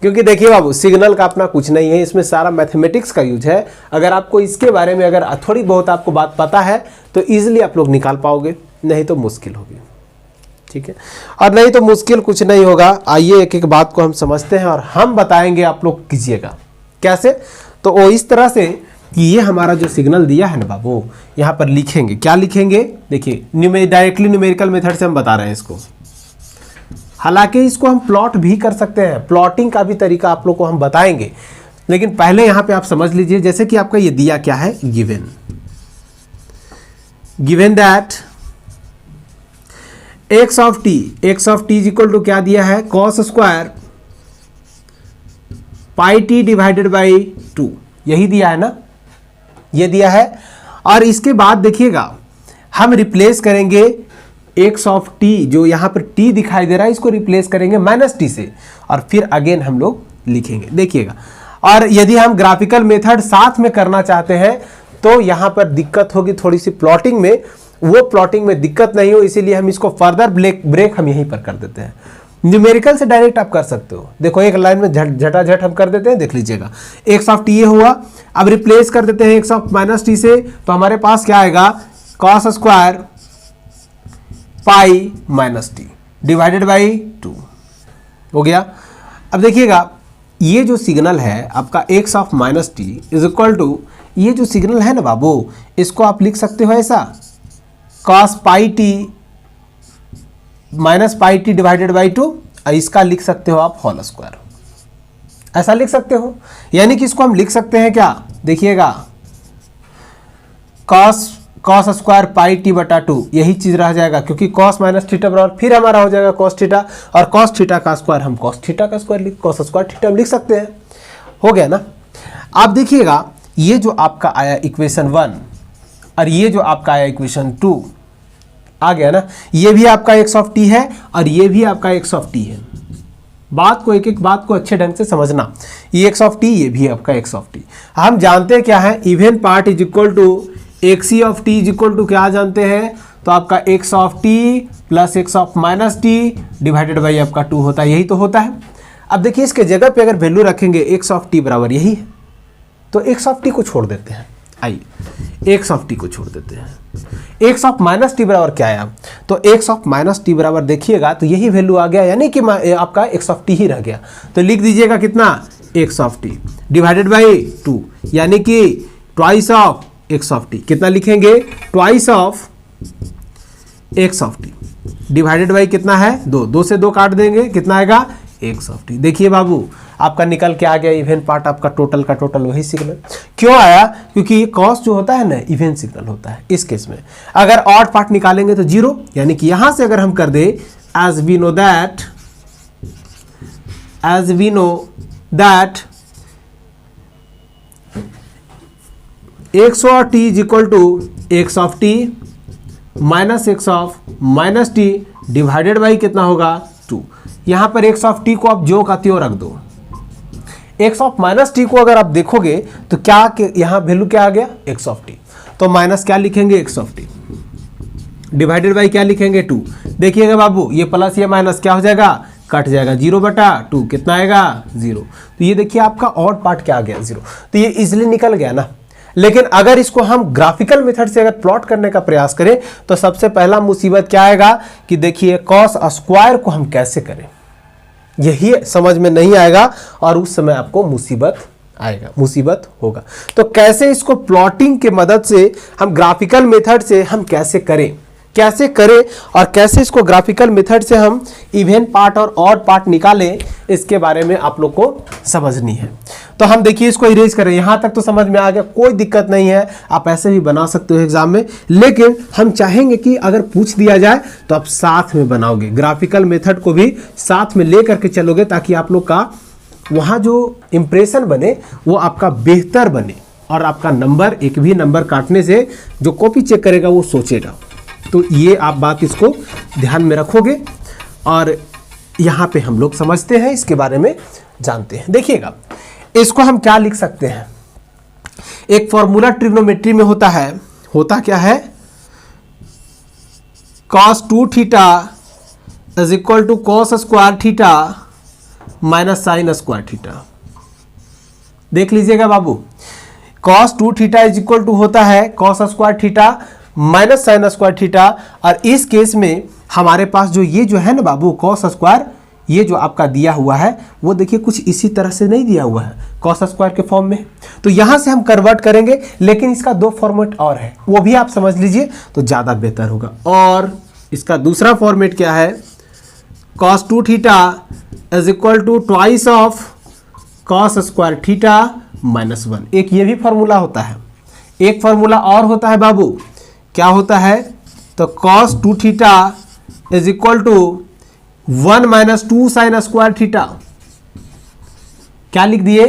क्योंकि देखिए बाबू, सिग्नल का अपना कुछ नहीं है, इसमें सारा मैथमेटिक्स का यूज है। अगर आपको इसके बारे में अगर थोड़ी बहुत आपको बात पता है तो इजीली आप लोग निकाल पाओगे, नहीं तो मुश्किल होगी। ठीक है, और नहीं तो मुश्किल कुछ नहीं होगा। आइए एक एक बात को हम समझते हैं और हम बताएंगे, आप लोग कीजिएगा कैसे। तो वो इस तरह से कि ये हमारा जो सिग्नल दिया है ना बाबू, यहाँ पर लिखेंगे, क्या लिखेंगे, देखिए डायरेक्टली न्यूमेरिकल मेथड से हम बता रहे हैं इसको। हालांकि इसको हम प्लॉट भी कर सकते हैं, प्लॉटिंग का भी तरीका आप लोग को हम बताएंगे, लेकिन पहले यहाँ पे आप समझ लीजिए, जैसे कि आपका ये दिया क्या है, given that x of t is equal to क्या दिया है, cos square pi T divided by 2, यही दिया है ना, ये दिया है। और इसके बाद देखिएगा हम रिप्लेस करेंगे x ऑफ t, जो यहाँ पर t दिखाई दे रहा है, इसको रिप्लेस करेंगे -t से, और फिर अगेन हम लोग लिखेंगे, देखिएगा। और यदि हम ग्राफिकल मेथड साथ में करना चाहते हैं तो यहाँ पर दिक्कत होगी थोड़ी सी प्लॉटिंग में, वो प्लॉटिंग में दिक्कत नहीं हो, इसीलिए हम इसको फर्दर ब्रेक हम यहीं पर कर देते हैं। न्यूमेरिकल से डायरेक्ट आप कर सकते हो, देखो एक लाइन में झटाझट हम कर देते हैं, देख लीजिएगा। x ऑफ t ये हुआ, अब रिप्लेस कर देते हैं x ऑफ -t से, तो हमारे पास क्या आएगा, cos square pi -t divided by 2 हो गया। अब देखिएगा ये जो सिग्नल है आपका x of -t is equal to, ये जो सिग्नल है ना बाबू, इसको आप लिख सकते हो ऐसा, cos pi t pi t divided by 2, और इसका लिख सकते हो आप होल स्क्वायर, ऐसा लिख सकते हो। यानी कि इसको हम लिख सकते हैं क्या, देखिएगा, cos स्क्वायर पाई t बटा 2, यही चीज रह जाएगा, क्योंकि cos माइनस थीटा बराबर फिर हमारा हो जाएगा cos थीटा, और cos थीटा का स्क्वायर हम cos थीटा का स्क्वायर cos स्क्वायर थीटा हम लिख सकते हैं, हो गया ना। आप देखिएगा ये जो आपका आया इक्वेशन 1 और ये जो आपका आया इक्वेशन 2 आ गया ना, ये भी आपका x ऑफ t है और ये भी आपका x ऑफ t है। बात को एक एक बात को अच्छे ढंग से समझना, ये x ऑफ t, ये भी आपका x ऑफ t। हम जानते हैं क्या है, even part is equal to xc of t is equal to क्या जानते हैं, तो आपका x of t plus x of -t divided by आपका 2 होता है, यही तो होता है। अब देखिए इसके जगह पे अगर वैल्यू रखेंगे x ऑफ t बराबर यही है, तो x ऑफ t को छोड़ देते हैं, आइए x ऑफ t को छोड़ देते हैं। x ऑफ -t बराबर क्या आया, तो x ऑफ -t बराबर देखिएगा तो यही वैल्यू आ गया, यानी कि आपका x ऑफ t ही रह गया, तो लिख दीजिएगा कितना, x of t divided by 2, यानी कि twice of x of t, कितना लिखेंगे, twice of x of t divided by कितना है, 2 से 2 काट देंगे, कितना आएगा, x ऑफ t। देखिए बाबू आपका निकल के आ गया इवन पार्ट, आपका टोटल का टोटल वही सिग्नल क्यों आया, क्योंकि ये कॉस जो होता है ना इवन सिग्नल होता है। इस केस में अगर ऑड पार्ट निकालेंगे तो 0, यानी कि यहां से अगर हम कर दे as we know that x of t is equal to x of t minus x of -t divided by कितना होगा, 2। यहां पर x ऑफ t को आप जो का त्यों रख दो, x ऑफ -t को अगर आप देखोगे तो क्या यहां वैल्यू क्या आ गया, x ऑफ t, तो माइनस क्या लिखेंगे, x of t divided by क्या लिखेंगे, 2। देखिएगा बाबू ये प्लस ये माइनस क्या हो जाएगा, कट जाएगा, 0 बटा 2 कितना आएगा, 0। तो ये देखिए आपका ऑड पार्ट क्या आ गया, 0। तो ये इजिली निकल गया ना। लेकिन अगर इसको हम ग्राफिकल मेथड से अगर प्लॉट करने का प्रयास करें तो सबसे पहला मुसीबत क्या आएगा कि देखिए कॉस स्क्वायर को हम कैसे करें, यही समझ में नहीं आएगा और उस समय आपको मुसीबत होगा। तो कैसे इसको प्लॉटिंग के मदद से हम ग्राफिकल मेथड से हम कैसे करें और कैसे इसको ग्राफिकल मेथड से हम इवन पार्ट और ऑड पार्ट निकालें, इसके बारे में आप लोग को समझनी है। तो हम देखिए इसको इरेज करें, यहां तक तो समझ में आ गया, कोई दिक्कत नहीं है, आप ऐसे भी बना सकते हो एग्जाम में। लेकिन हम चाहेंगे कि अगर पूछ दिया जाए तो आप साथ में बनाओगे, ग्राफिकल मेथड को भी साथ में ले करके चलोगे, ताकि आप लोग का वहां जो इंप्रेशन बने वो आपका बेहतर बने और आपका नंबर, एक भी नंबर काटने से जो कॉपी चेक करेगा वो सोचेगा। तो ये आप बात इसको ध्यान में रखोगे और यहाँ पे हम लोग समझते हैं, इसके बारे में जानते हैं। देखिएगा इसको हम क्या लिख सकते हैं, एक फॉर्मूला ट्रिग्नोमेट्री में होता क्या है, cos 2 theta is equal to cos square theta minus sine square theta. देख लीजिएगा बाबू, cos 2 theta is equal to होता है cos square theta minus sine square theta, और इस केस में हमारे पास जो ये जो है ना बाबू cos स्क्वायर, ये जो आपका दिया हुआ है वो देखिए कुछ इसी तरह से नहीं दिया हुआ है, कॉस स्क्वायर के फॉर्म में। तो यहाँ से हम कन्वर्ट करेंगे, लेकिन इसका दो फॉर्मेट और है, वो भी आप समझ लीजिए तो ज़्यादा बेहतर होगा। और इसका दूसरा फॉर्मेट क्या है, cos 2 theta is equal to twice of cos square theta minus 1। एक ये भी फॉर्मूला होता है, एक फॉर्मूला और होता है बाबू, क्या होता है, तो cos 2 theta is equal to 1 minus 2 sine square theta. क्या लिख दिए,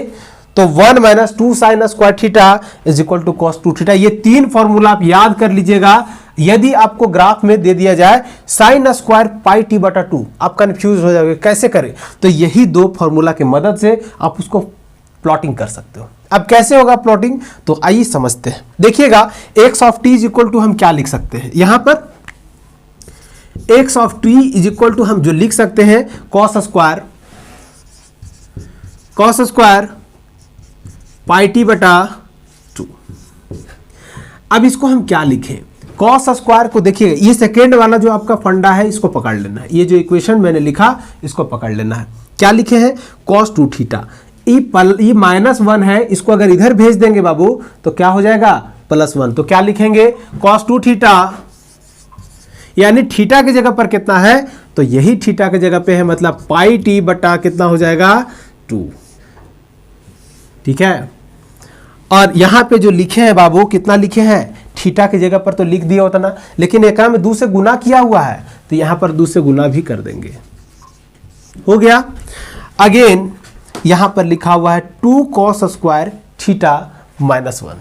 तो 1 minus 2 sine square theta is equal to cos 2 theta. ये तीन फॉर्मूला आप याद कर लीजिएगा। यदि आपको ग्राफ में दे दिया जाए साइन स्क्वायर पाई टी बटा 2, आप कंफ्यूज हो जाओगे कैसे करें, तो यही दो फॉर्मूला की मदद से आप उसको प्लॉटिंग कर सकते हो। अब कैसे होगा प्लॉटिंग, तो आइए समझते हैं। देखिएगा x of t is equal to हम क्या लिख सकते हैं, यहां पर x of t is equal to हम जो लिख सकते हैं cos स्क्वायर पाई टी बटा 2। अब इसको हम क्या लिखें, cos स्क्वायर को देखिएगा, ये सेकेंड वाला जो आपका फंडा है इसको पकड़ लेना है, ये जो इक्वेशन मैंने लिखा इसको पकड़ लेना है। क्या लिखे हैं, cos 2 थीटा, ये माइनस 1 है, इसको अगर इधर भेज देंगे बाबू तो क्या हो जाएगा प्लस 1। तो क्या लिखेंगे cos 2 थीटा, यानी थीटा की जगह पर कितना है, तो यही थीटा की जगह पे है, मतलब पाई टी बटा कितना हो जाएगा 2। ठीक है, और यहां पे जो लिखे हैं बाबू कितना लिखे हैं, थीटा की जगह पर तो लिख दिया होता ना, लेकिन एक में 2 से गुना किया हुआ है तो यहां पर 2 से गुना भी कर देंगे, हो गया। अगेन यहां पर लिखा हुआ है 2 cos स्क्वायर थीटा माइनस 1,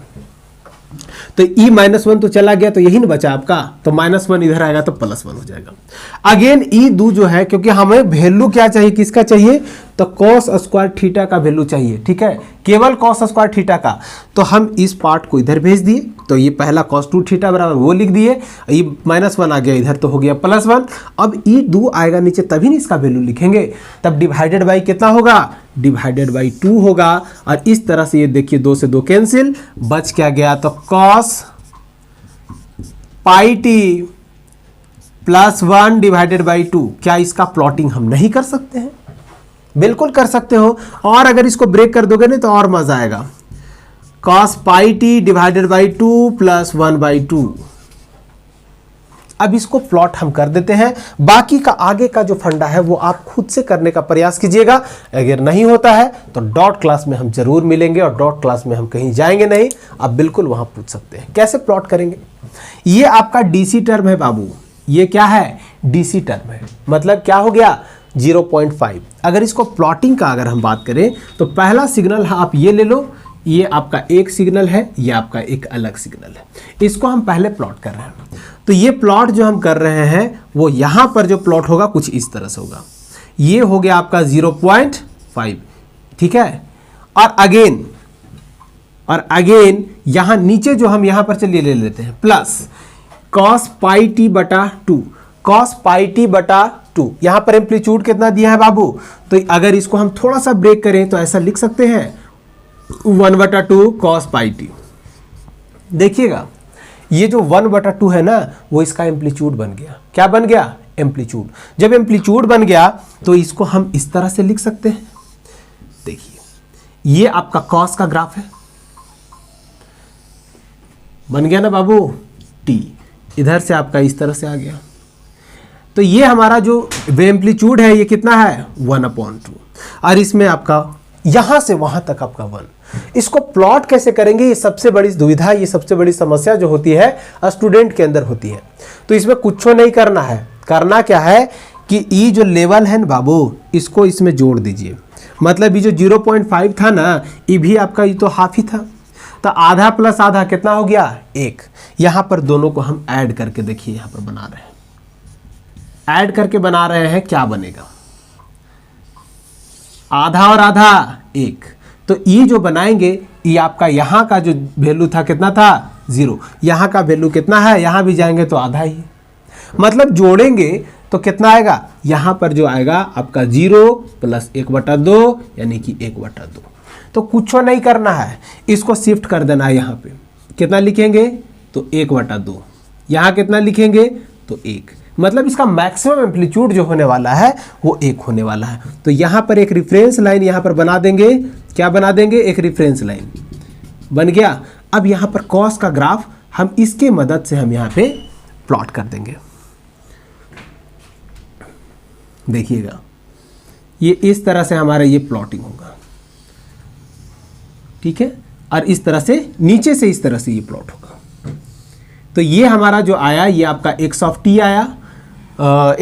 तो e माइनस 1 तो चला गया, तो यही ना बचा आपका, तो माइनस 1 इधर आएगा तो प्लस 1 हो जाएगा। अगेन e दो जो है, क्योंकि हमें वैल्यू क्या चाहिए, किसका चाहिए, तो cos स्क्वायर थीटा का वैल्यू चाहिए। ठीक है, केवल cos स्क्वायर थीटा का, तो हम इस पार्ट को इधर भेज दिए, तो ये पहला cos 2 थीटा बराबर वो लिख दिए, e माइनस 1 आ गया इधर तो हो गया प्लस 1। अब e 2 आएगा नीचे तभी नहीं इसका वैल्यू लिखेंगे, तब डिवाइडेड बाई कितना होगा, डिवाइडेड बाई 2 होगा। और इस तरह से ये देखिए 2 से 2 कैंसिल, बच क्या गया, तो cos pi T plus 1 divided by 2। क्या इसका प्लॉटिंग हम नहीं कर सकते हैं, बिल्कुल कर सकते हो, और अगर इसको ब्रेक कर दोगे ना तो और मजा आएगा। cos pi T divided by 2 plus 1 by 2। अब इसको प्लॉट हम कर देते हैं, बाकी का आगे का जो फंडा है वो आप खुद से करने का प्रयास कीजिएगा। अगर नहीं होता है तो डॉट क्लास में हम जरूर मिलेंगे, और डॉट क्लास में हम कहीं जाएंगे नहीं, आप बिल्कुल वहां पूछ सकते हैं कैसे प्लॉट करेंगे। ये आपका डीसी टर्म है बाबू, ये क्या है, डीसी टर्म है, मतलब क्या हो गया 0.5। अगर इसको प्लॉटिंग का अगर हम बात करें तो पहला सिग्नल आप ये ले लो, ये आपका एक सिग्नल है, ये आपका एक अलग सिग्नल है, इसको हम पहले प्लॉट कर रहे हैं। तो ये प्लॉट जो हम कर रहे हैं वो यहां पर जो प्लॉट होगा कुछ इस तरह से होगा, ये हो गया आपका 0.5। ठीक है, और अगेन यहां नीचे जो हम यहां पर चलिए ले लेते हैं प्लस cos पाई टी बटा 2, cos पाई टी बटा 2। यहां पर एम्पलीट्यूड कितना दिया है बाबू, तो अगर इसको हम थोड़ा सा ब्रेक करें तो ऐसा लिख सकते हैं 1/2 cos पाई टी। देखिएगा ये जो 1/2 है ना, वो इसका एम्पलीट्यूड बन गया। क्या बन गया, एम्पलीट्यूड। जब एम्पलीट्यूड बन गया तो इसको हम इस तरह से लिख सकते हैं। देखिए ये आपका cos का ग्राफ है, बन गया ना बाबू, t इधर से आपका इस तरह से आ गया, तो ये हमारा जो एम्पलीट्यूड है ये कितना है 1/2, और इसमें आपका यहां से वहां तक आपका 1। इसको प्लॉट कैसे करेंगे, ये सबसे बड़ी दुविधा, ये सबसे बड़ी समस्या जो होती है स्टूडेंट के अंदर होती है। तो इसमें कुछ नहीं करना है, करना क्या है कि ई जो लेवल है ना बाबू, इसको इसमें जोड़ दीजिए। मतलब ये जो 0.5 था ना, ये भी आपका ये तो हाफ ही था, तो आधा प्लस आधा कितना हो गया 1। यहां पर दोनों को हम ऐड करके देखिए, यहां पर बना रहे हैं, ऐड करके बना रहे हैं, क्या बनेगा, आधा और आधा 1। तो ये जो बनाएंगे, ये आपका यहाँ का जो वैल्यू था कितना था 0, यहाँ का वैल्यू कितना है, यहाँ भी जाएंगे तो आधा ही है। मतलब जोड़ेंगे तो कितना आएगा, यहाँ पर जो आएगा आपका 0 प्लस 1/2 यानी कि 1/2। तो कुछ नहीं करना है, इसको शिफ्ट कर देना है। यहाँ पे कितना लिखेंगे तो 1/2, यहाँ कितना लिखेंगे तो 1। मतलब इसका मैक्सिमम एम्पलीट्यूड जो होने वाला है वो 1 होने वाला है। तो यहाँ पर एक रेफरेंस लाइन यहाँ पर बना देंगे, क्या बना देंगे, एक रेफरेंस लाइन बन गया। अब यहाँ पर कॉस का ग्राफ हम इसके मदद से हम यहाँ पे प्लॉट कर देंगे। देखिएगा ये इस तरह से हमारा ये प्लॉटिंग होगा, ठीक है, और इस तरह से नीचे से इस तरह से ये प्लॉट होगा। तो ये हमारा जो आया ये आपका x ऑफ t आया,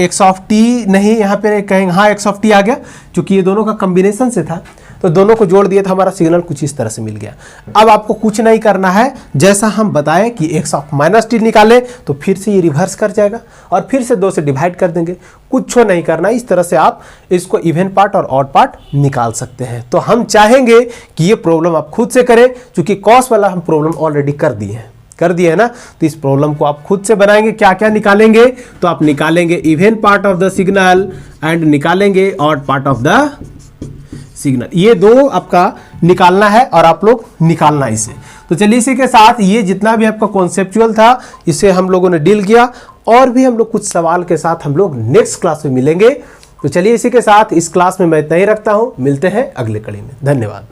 x ऑफ t नहीं यहाँ पे कहेंगे, हाँ x ऑफ t आ गया, क्योंकि ये दोनों का कॉम्बिनेशन से था तो दोनों को जोड़ दिया था, हमारा सिग्नल कुछ इस तरह से मिल गया। अब आपको कुछ नहीं करना है, जैसा हम बताएं कि x ऑफ माइनस टी निकाले तो फिर से ये रिवर्स कर जाएगा और फिर से 2 से डिवाइड कर देंगे, कुछ नहीं करना। इस तरह से आप इसको इवन पार्ट और ऑड पार्ट निकाल सकते हैं। तो हम चाहेंगे कि ये प्रॉब्लम आप खुद से करें, क्योंकि कॉस वाला हम प्रॉब्लम ऑलरेडी कर दिए है ना। तो इस प्रॉब्लम को आप खुद से बनाएंगे। क्या क्या निकालेंगे, तो आप निकालेंगे even part of the signal and निकालेंगे odd part of the signal. ये 2 आपका निकालना है और आप लोग निकालना इसे। तो चलिए इसी के साथ ये जितना भी आपका कॉन्सेप्चुअल था इसे हम लोगों ने डील किया, और भी हम लोग कुछ सवाल के साथ हम लोग नेक्स्ट क्लास में मिलेंगे। तो चलिए इसी के साथ इस क्लास में मैं इतना ही रखता हूं, मिलते हैं अगले कड़ी में। धन्यवाद।